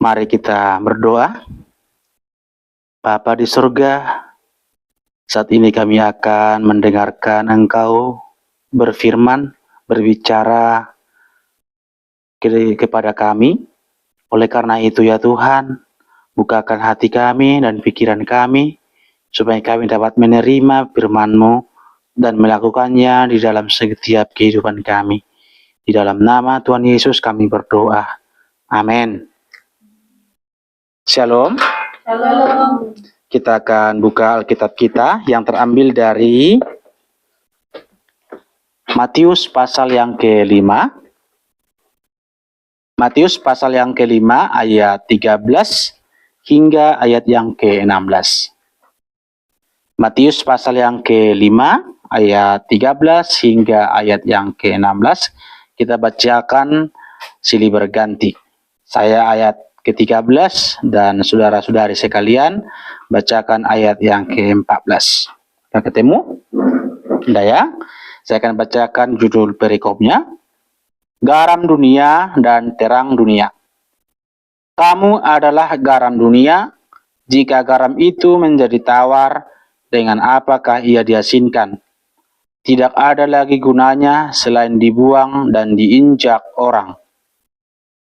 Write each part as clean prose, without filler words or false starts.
Mari kita berdoa. Bapa di surga, saat ini kami akan mendengarkan Engkau berfirman, berbicara kepada kami. Oleh karena itu ya Tuhan, bukakan hati kami dan pikiran kami, supaya kami dapat menerima firman-Mu dan melakukannya di dalam setiap kehidupan kami. Di dalam nama Tuhan Yesus kami berdoa. Amin. Shalom. Shalom. Kita akan buka Alkitab kita yang terambil dari Matius pasal yang ke-5. Matius pasal yang ke-5 ayat 13 hingga ayat yang ke-16. Matius pasal yang ke-5 ayat 13 hingga ayat yang ke-16. Kita bacakan silih berganti. Saya ayat ke-13 dan saudara-saudari sekalian bacakan ayat yang ke-14. Sudah ketemu? Sudah ya? Saya akan bacakan judul perikopnya. Garam dunia dan terang dunia. Kamu adalah garam dunia. Jika garam itu menjadi tawar, dengan apakah ia diasinkan? Tidak ada lagi gunanya selain dibuang dan diinjak orang.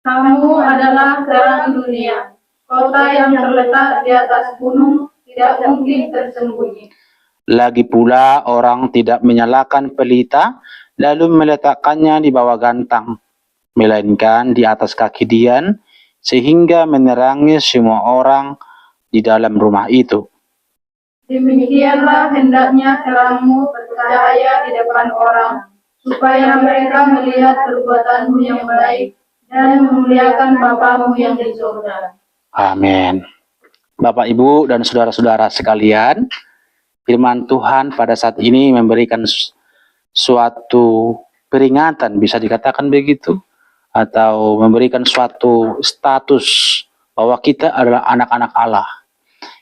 Kamu adalah terang dunia. Kota yang terletak di atas gunung tidak mungkin tersembunyi. Lagi pula orang tidak menyalakan pelita lalu meletakkannya di bawah gantang, melainkan di atas kaki dian, sehingga menerangi semua orang di dalam rumah itu. Demikianlah hendaknya terangmu bercahaya di depan orang, supaya mereka melihat perbuatanmu yang baik dan memuliakan Bapamu yang di surga. Amin. Bapak, Ibu, dan saudara-saudara sekalian, firman Tuhan pada saat ini memberikan suatu peringatan, bisa dikatakan begitu, atau memberikan suatu status bahwa kita adalah anak-anak Allah.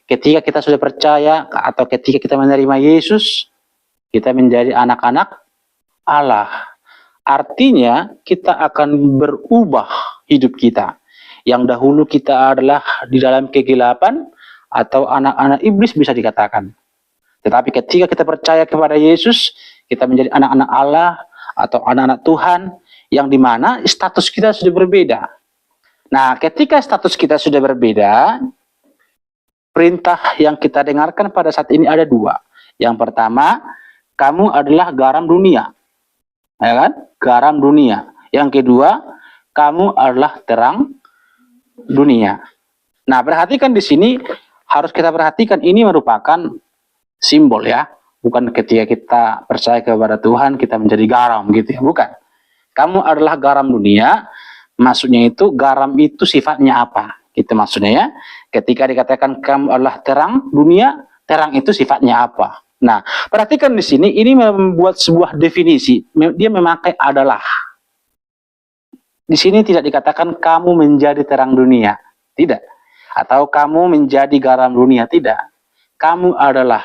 Ketika kita sudah percaya atau ketika kita menerima Yesus, kita menjadi anak-anak Allah. Artinya kita akan berubah hidup kita. Yang dahulu kita adalah di dalam kegelapan atau anak-anak iblis bisa dikatakan. Tetapi ketika kita percaya kepada Yesus, kita menjadi anak-anak Allah atau anak-anak Tuhan, yang dimana status kita sudah berbeda. Nah, ketika status kita sudah berbeda, perintah yang kita dengarkan pada saat ini ada dua. Yang pertama, kamu adalah garam dunia. Ya kan? Garam dunia. Yang kedua, kamu adalah terang dunia. Nah, perhatikan di sini, harus kita perhatikan ini merupakan simbol ya. Bukan ketika kita percaya kepada Tuhan, kita menjadi garam gitu ya. Bukan. Kamu adalah garam dunia, maksudnya itu garam itu sifatnya apa? Gitu maksudnya ya. Ketika dikatakan kamu adalah terang dunia, terang itu sifatnya apa? Nah, perhatikan di sini, ini membuat sebuah definisi. Dia memakai adalah. Di sini tidak dikatakan kamu menjadi terang dunia. Tidak. Atau kamu menjadi garam dunia. Tidak. Kamu adalah.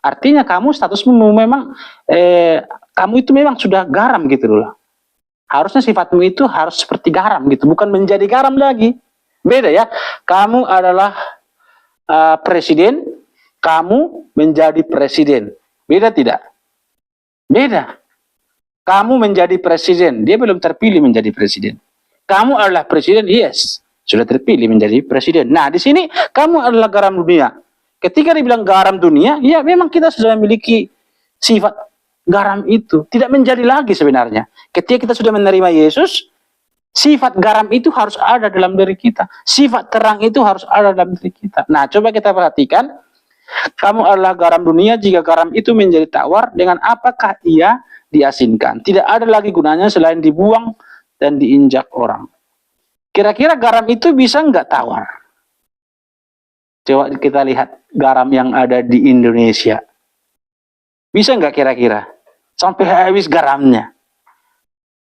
Artinya kamu statusmu memang, kamu itu memang sudah garam gitu loh. Harusnya sifatmu itu harus seperti garam gitu. Bukan menjadi garam lagi. Beda ya. Kamu adalah presiden, kamu menjadi presiden. Beda tidak? Beda. Kamu menjadi presiden, dia belum terpilih menjadi presiden. Kamu adalah presiden, yes, sudah terpilih menjadi presiden. Nah, di sini kamu adalah garam dunia. Ketika dibilang garam dunia, ya memang kita sudah memiliki sifat garam itu. Tidak menjadi lagi sebenarnya. Ketika kita sudah menerima Yesus, sifat garam itu harus ada dalam diri kita. Sifat terang itu harus ada dalam diri kita. Nah, coba kita perhatikan. Kamu adalah garam dunia, jika garam itu menjadi tawar, dengan apakah ia diasinkan? Tidak ada lagi gunanya selain dibuang dan diinjak orang. Kira-kira garam itu bisa nggak tawar? Coba kita lihat garam yang ada di Indonesia. Bisa nggak kira-kira? Sampai habis garamnya.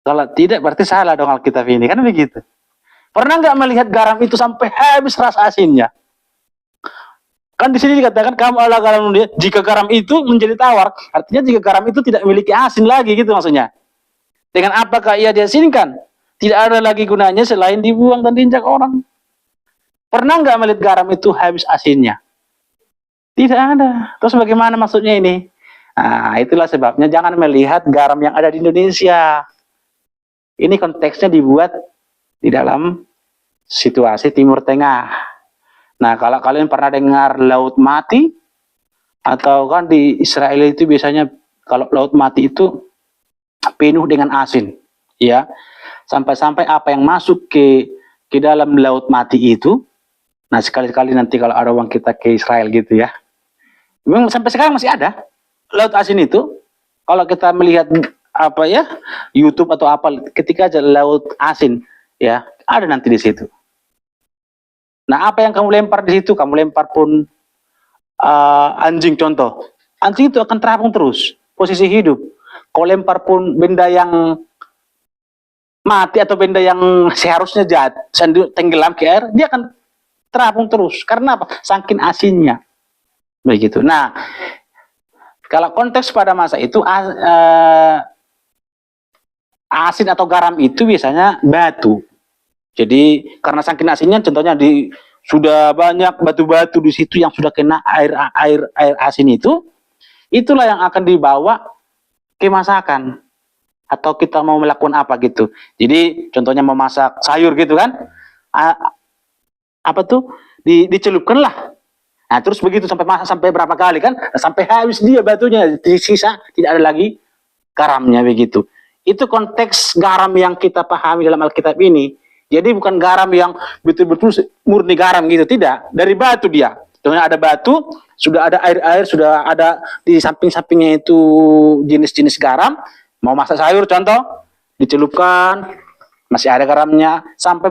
Kalau tidak berarti salah dong Alkitab ini, kan begitu. Pernah nggak melihat garam itu sampai habis rasa asinnya? Kan di sini dikatakan kamu adalah garam dunia. Jika garam itu menjadi tawar, artinya jika garam itu tidak memiliki asin lagi gitu maksudnya. Dengan apakah ia diasinkan? Tidak ada lagi gunanya selain dibuang dan diinjak orang. Pernah nggak melihat garam itu habis asinnya? Tidak ada. Terus bagaimana maksudnya ini? Nah, itulah sebabnya jangan melihat garam yang ada di Indonesia. Ini konteksnya dibuat di dalam situasi Timur Tengah. Nah, kalau kalian pernah dengar Laut Mati, atau kan di Israel itu biasanya kalau Laut Mati itu penuh dengan asin, ya. Sampai-sampai apa yang masuk ke dalam Laut Mati itu, nah sekali-kali nanti kalau ada uang kita ke Israel gitu ya, memang sampai sekarang masih ada laut asin itu. Kalau kita melihat apa ya YouTube atau apa, ketika aja laut asin ya ada nanti di situ. Nah, apa yang kamu lempar di situ, kamu lempar pun anjing contoh, anjing itu akan terapung terus posisi hidup. Kau lempar pun benda yang mati atau benda yang seharusnya tenggelam ke air, dia akan terapung terus. Karena apa? Saking asinnya. Begitu. Nah, kalau konteks pada masa itu asin atau garam itu biasanya batu. Jadi karena saking asinnya, contohnya sudah banyak batu-batu di situ yang sudah kena air asin itu, itulah yang akan dibawa ke masakan atau kita mau melakukan apa gitu. Jadi contohnya memasak sayur gitu kan, apa tuh dicelupkan lah. Nah, terus begitu sampai berapa kali kan, sampai habis dia batunya, sisa tidak ada lagi garamnya begitu. Itu konteks garam yang kita pahami dalam Alkitab ini. Jadi bukan garam yang betul-betul murni garam gitu, tidak. Dari batu dia. Contohnya ada batu, sudah ada air-air, sudah ada di samping-sampingnya itu jenis-jenis garam. Mau masak sayur contoh, dicelupkan, masih ada garamnya sampai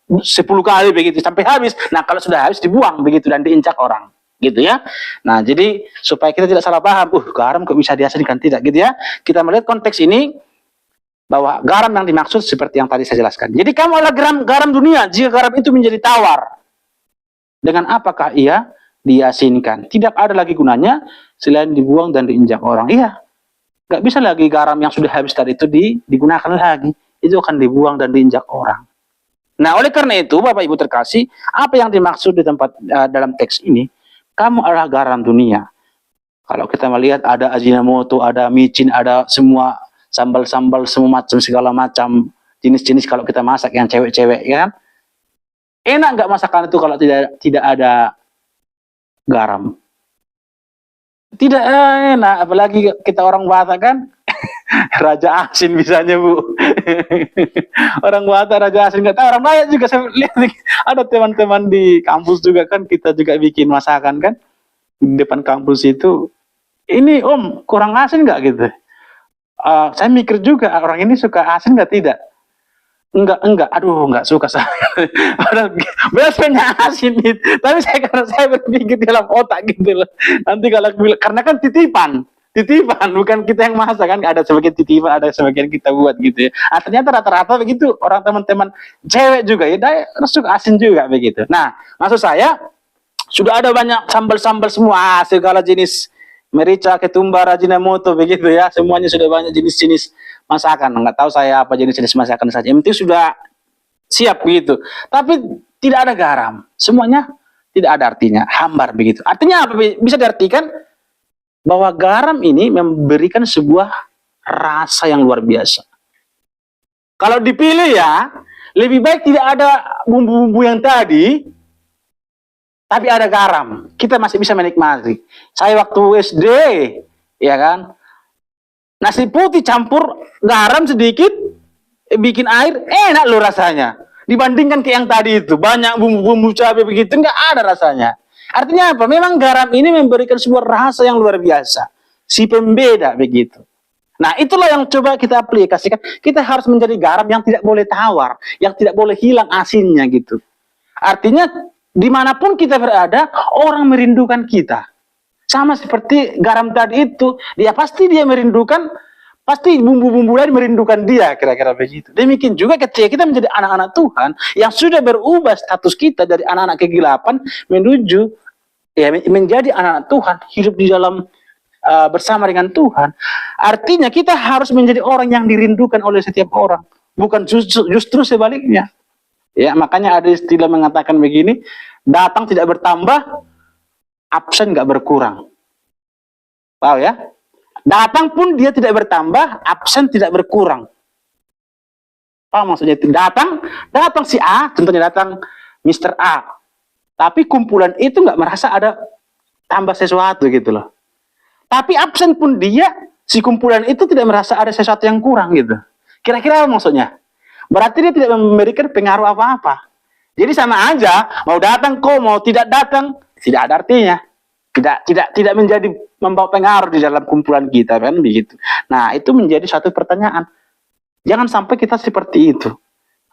10 kali begitu sampai habis. Nah, kalau sudah habis dibuang begitu dan diinjak orang gitu ya. Nah, jadi supaya kita tidak salah paham, garam kok bisa diasinkan, tidak gitu ya. Kita melihat konteks ini bahwa garam yang dimaksud seperti yang tadi saya jelaskan. Jadi kamu adalah garam dunia. Jika garam itu menjadi tawar, dengan apakah ia diasinkan? Tidak ada lagi gunanya selain dibuang dan diinjak orang. Iya, nggak bisa lagi garam yang sudah habis tadi itu digunakan lagi. Itu akan dibuang dan diinjak orang. Nah, oleh karena itu, Bapak Ibu terkasih, apa yang dimaksud di dalam teks ini? Kamu adalah garam dunia. Kalau kita melihat ada Ajinomoto, ada micin, ada semua sambal-sambal, semua macam segala macam jenis-jenis kalau kita masak yang cewek-cewek, ya kan? Enak nggak masakan itu kalau tidak ada garam? Tidak enak, apalagi kita orang Batak kan. Raja asin misalnya Bu. Orang Batak raja asin, nggak tahu orang lain juga. Saya lihat ada teman-teman di kampus juga kan, kita juga bikin masakan kan di depan kampus itu. Ini Om kurang asin nggak gitu? Saya mikir juga orang ini suka asin nggak, tidak? Enggak, aduh nggak suka saya. Biasanya asin itu, tapi karena saya berpikir dalam otak gitu loh. Nanti kalau karena kan titipan, bukan kita yang masak kan, ada sebagian titipan, ada sebagian kita buat gitu ya. Ternyata rata-rata begitu orang teman-teman cewek juga ya, suka asin juga begitu. Nah, maksud saya sudah ada banyak sambal-sambal semua, segala jenis merica, ketumbar, Ajinomoto begitu ya, semuanya sudah banyak jenis-jenis masakan. Nggak tahu saya apa jenis-jenis masakan saja, yang penting sudah siap begitu. Tapi tidak ada garam, semuanya tidak ada artinya, hambar begitu. Artinya apa? Bisa diartikan bahwa garam ini memberikan sebuah rasa yang luar biasa. Kalau dipilih ya, lebih baik tidak ada bumbu-bumbu yang tadi, tapi ada garam. Kita masih bisa menikmati. Saya waktu SD, ya kan, nasi putih campur garam sedikit, bikin air, enak loh rasanya. Dibandingkan ke yang tadi itu, banyak bumbu-bumbu cabai begitu, nggak ada rasanya. Artinya apa? Memang garam ini memberikan sebuah rasa yang luar biasa. Si pembeda begitu. Nah, itulah yang coba kita aplikasikan. Kita harus menjadi garam yang tidak boleh tawar, yang tidak boleh hilang asinnya gitu. Artinya dimanapun kita berada, orang merindukan kita. Sama seperti garam tadi itu, dia merindukan, pasti bumbu-bumbu lain merindukan dia, kira-kira begitu. Demikian juga ketika kita menjadi anak-anak Tuhan, yang sudah berubah status kita dari anak-anak kegelapan, menuju ya menjadi anak-anak Tuhan, hidup di dalam bersama dengan Tuhan. Artinya kita harus menjadi orang yang dirindukan oleh setiap orang, bukan justru sebaliknya. Ya, makanya ada istilah mengatakan begini, datang tidak bertambah, absen nggak berkurang. Tahu ya? Datang pun dia tidak bertambah, absen tidak berkurang. Paham maksudnya itu? Datang si A, contohnya datang Mr. A. Tapi kumpulan itu nggak merasa ada tambah sesuatu gitu loh. Tapi absen pun dia, si kumpulan itu tidak merasa ada sesuatu yang kurang gitu. Kira-kira apa maksudnya? Berarti dia tidak memberikan pengaruh apa-apa. Jadi sama aja, mau datang kok, mau tidak datang, tidak ada artinya. Tidak menjadi membawa pengaruh di dalam kumpulan kita, kan begitu. Nah, itu menjadi satu pertanyaan. Jangan sampai kita seperti itu.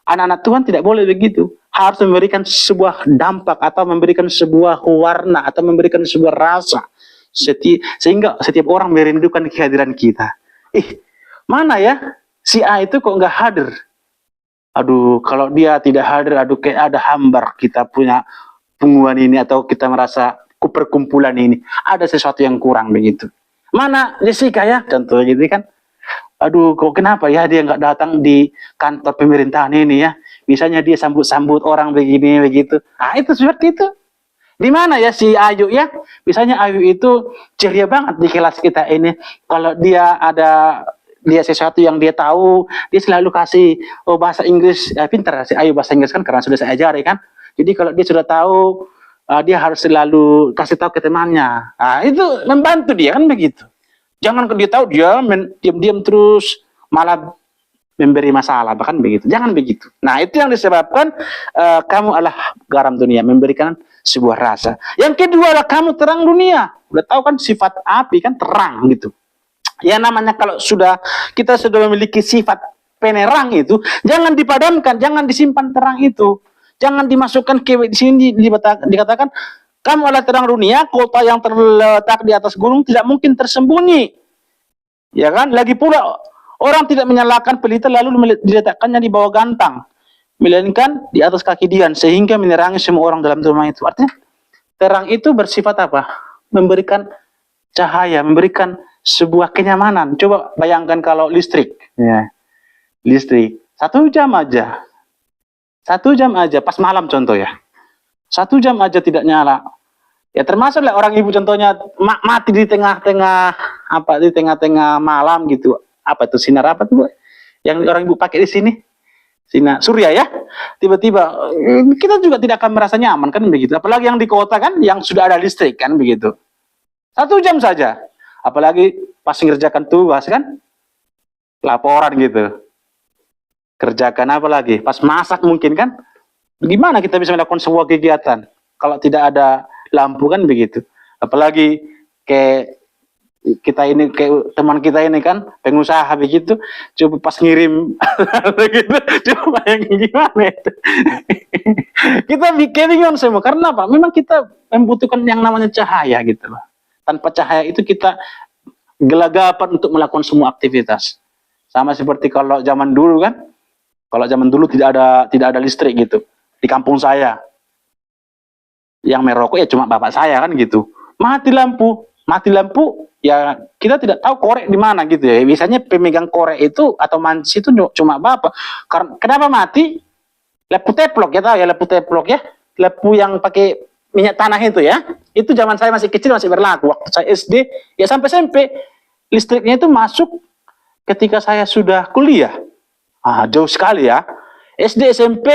Anak-anak Tuhan tidak boleh begitu. Harus memberikan sebuah dampak atau memberikan sebuah warna atau memberikan sebuah rasa. Sehingga setiap orang merindukan kehadiran kita. Mana ya? Si A itu kok nggak hadir? Aduh, kalau dia tidak hadir, aduh kayak ada hambar kita punya pengumuman ini atau kita merasa perkumpulan ini ada sesuatu yang kurang begitu. Mana Jessica ya? Contoh gitu kan. Aduh, kok kenapa ya dia nggak datang di kantor pemerintahan ini ya? Misalnya dia sambut-sambut orang begini begitu. Ah, itu seperti itu. Di mana ya si Ayu ya? Misalnya Ayu itu ceria banget di kelas kita ini. Kalau dia sesuatu yang dia tahu, dia selalu kasih bahasa Inggris. Pintar si Ayu bahasa Inggris kan karena sudah saya ajari kan. Jadi kalau dia sudah tahu, dia harus selalu kasih tahu ke temannya. Itu membantu dia kan begitu. Jangan dia tahu dia diam-diam terus malah memberi masalah, bahkan begitu. Jangan begitu. Nah, itu yang disebabkan kamu adalah garam dunia, memberikan sebuah rasa. Yang kedua adalah kamu terang dunia. Udah tahu kan sifat api kan terang gitu. Ya namanya kalau kita sudah memiliki sifat penerang itu, jangan dipadamkan, jangan disimpan terang itu. Jangan dimasukkan ke di sini dikatakan kamu adalah terang dunia, kota yang terletak di atas gunung tidak mungkin tersembunyi. Ya kan? Lagi pula orang tidak menyalakan pelita lalu diletakkannya di bawah gantang, melainkan di atas kaki dian sehingga menerangi semua orang dalam rumah itu. Artinya terang itu bersifat apa? Memberikan cahaya, memberikan sebuah kenyamanan. Coba bayangkan kalau listrik, ya, listrik 1 jam aja, 1 jam aja, pas malam contoh ya, 1 jam aja tidak nyala. Ya termasuklah orang ibu contohnya mati di tengah-tengah malam gitu. Apa itu sinar apa tuh? Yang orang ibu pakai di sini, sinar surya ya. Tiba-tiba kita juga tidak akan merasa nyaman kan begitu. Apalagi yang di kota kan, yang sudah ada listrik kan begitu. 1 jam saja. Apalagi pas mengerjakan tugas kan, laporan gitu. Kerjakan apa lagi? Pas masak mungkin kan. Gimana kita bisa melakukan sebuah kegiatan kalau tidak ada lampu kan begitu. Apalagi kayak teman kita ini kan pengusaha begitu, coba pas ngirim begitu, coba yang gimana itu. Kita bingung semua karena apa? Memang kita membutuhkan yang namanya cahaya gitu loh. Tanpa cahaya itu kita gelagapan untuk melakukan semua aktivitas. Sama seperti kalau zaman dulu kan, kalau zaman dulu tidak ada listrik gitu di kampung saya. Yang merokok ya cuma bapak saya kan gitu. Mati lampu ya kita tidak tahu korek di mana gitu ya. Biasanya pemegang korek itu atau mancis itu cuma bapak. Karena kenapa mati? Lampu teplok ya, tahu ya lampu teplok ya. Lampu yang pakai minyak tanah itu ya. Itu zaman saya masih kecil masih berlaku. Waktu saya SD ya sampai SMP listriknya itu masuk ketika saya sudah kuliah. Jauh sekali ya. SD, SMP,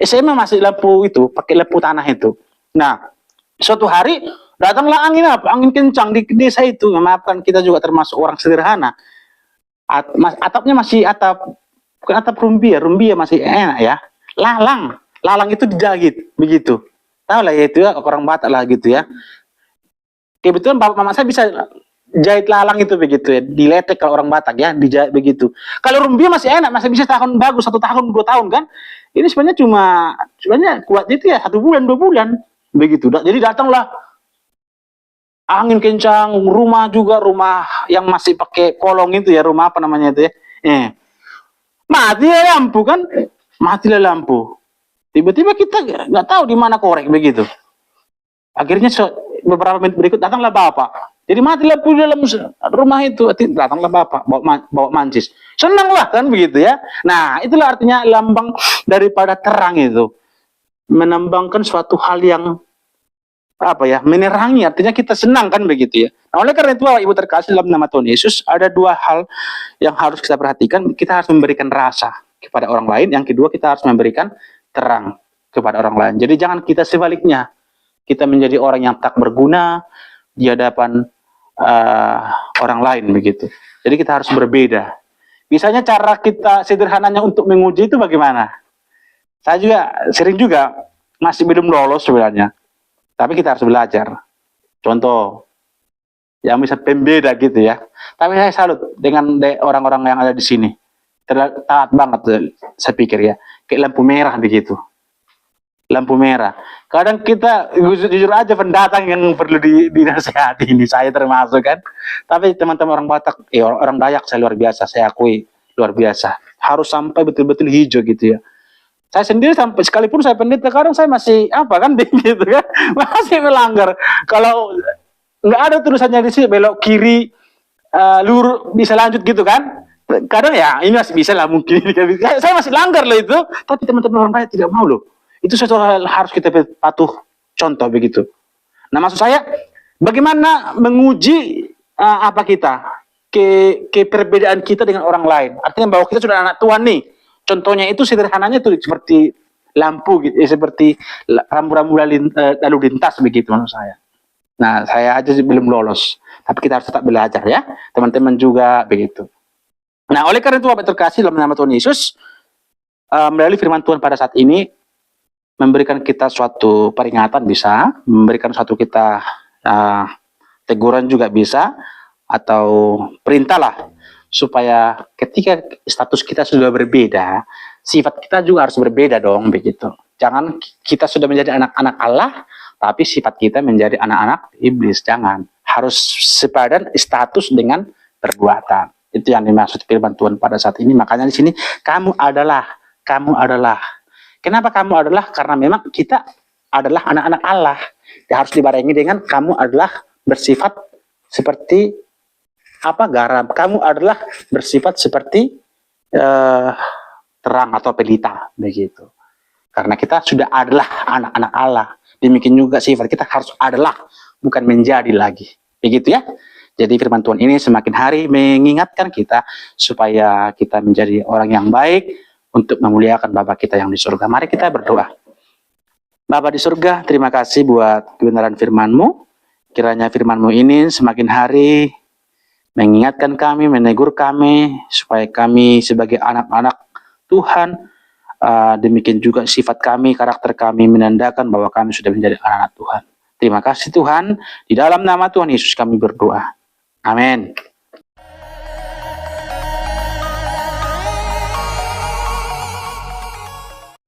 SMA masih lampu itu, pakai lampu tanah itu. Nah, suatu hari datanglah angin kencang di desa itu. Maafkan kita juga termasuk orang sederhana. Atapnya masih bukan atap rumbia masih enak ya. Lalang itu dijahit begitu. Tahu lah ya itu ya orang Batak lah gitu ya. Kebetulan bapak mama saya bisa jahit lalang itu begitu ya, diletek kalau orang Batak ya, dijahit begitu. Kalau rumbia masih enak, masih bisa tahun bagus 1 tahun 2 tahun kan. Ini sebenarnya kuat itu ya 1 bulan 2 bulan begitu. Jadi datanglah angin kencang, rumah yang masih pakai kolong itu ya, rumah apa namanya itu ya. Matilah lampu kan, matilah lampu. Tiba-tiba kita nggak tahu di mana korek begitu. Akhirnya beberapa menit berikut datanglah bapak. Jadi mati lampu di dalam rumah itu, datanglah bapak bawa mancis. Senanglah kan begitu ya. Nah, itulah artinya lambang daripada terang itu. Menambangkan suatu hal yang apa ya, menerangi, artinya kita senang kan begitu ya. Nah, oleh karena itu Bapak Ibu terkasih dalam nama Tuhan Yesus, ada dua hal yang harus kita perhatikan. Kita harus memberikan rasa kepada orang lain, yang kedua kita harus memberikan terang kepada orang lain. Jadi jangan kita sebaliknya, kita menjadi orang yang tak berguna di hadapan orang lain begitu. Jadi kita harus berbeda. Misalnya cara kita sederhananya untuk menguji itu bagaimana? Saya juga sering juga masih belum lolos sebenarnya. Tapi kita harus belajar. Contoh, yang bisa pembeda gitu ya. Tapi saya salut dengan orang-orang yang ada di sini. Taat banget, saya pikir ya. Kayak lampu merah begitu. Lampu merah. Kadang kita jujur aja pendatang yang perlu dinasehati ini, saya termasuk kan. Tapi teman-teman orang Batak, orang Dayak saya luar biasa, saya akui luar biasa. Harus sampai betul-betul hijau gitu ya. Saya sendiri sampai sekalipun saya pendeta, kadang saya masih apa kan gitu kan, masih melanggar. Kalau nggak ada tulisannya di sini belok kiri, lurus bisa lanjut gitu kan. Kadang ya ini masih bisa lah mungkin. Saya masih langgar loh itu, tapi teman-teman orang Batak tidak mau loh. Itu sesuatu hal harus kita patuh contoh begitu. Nah, maksud saya bagaimana menguji apa kita ke perbedaan kita dengan orang lain. Artinya bahwa kita sudah anak Tuhan nih. Contohnya itu sederhananya itu seperti lampu gitu, seperti rambu-rambu lalu lintas begitu maksud saya. Nah, saya aja belum lolos, tapi kita harus tetap belajar ya, teman-teman juga begitu. Nah, oleh karena itu Bapak terkasih dalam nama Tuhan Yesus, melalui firman Tuhan pada saat ini memberikan kita suatu peringatan bisa, memberikan suatu kita teguran juga bisa, atau perintah lah, supaya ketika status kita sudah berbeda, sifat kita juga harus berbeda dong begitu. Jangan kita sudah menjadi anak-anak Allah, tapi sifat kita menjadi anak-anak iblis. Jangan. Harus sepadan status dengan perbuatan. Itu yang dimaksud firman Tuhan pada saat ini. Makanya di sini kamu adalah. Kenapa kamu adalah? Karena memang kita adalah anak-anak Allah. Harus dibarengi dengan kamu adalah bersifat seperti garam. Kamu adalah bersifat seperti terang atau pelita begitu. Karena kita sudah adalah anak-anak Allah. Demikian juga sifat kita harus adalah, bukan menjadi lagi. Begitu ya. Jadi firman Tuhan ini semakin hari mengingatkan kita supaya kita menjadi orang yang baik untuk memuliakan Bapa kita yang di surga. Mari kita berdoa. Bapa di surga, terima kasih buat kebenaran firman-Mu. Kiranya firman-Mu ini semakin hari mengingatkan kami, menegur kami, supaya kami sebagai anak-anak Tuhan, demikian juga sifat kami, karakter kami menandakan bahwa kami sudah menjadi anak-anak Tuhan. Terima kasih Tuhan, di dalam nama Tuhan Yesus kami berdoa. Amin.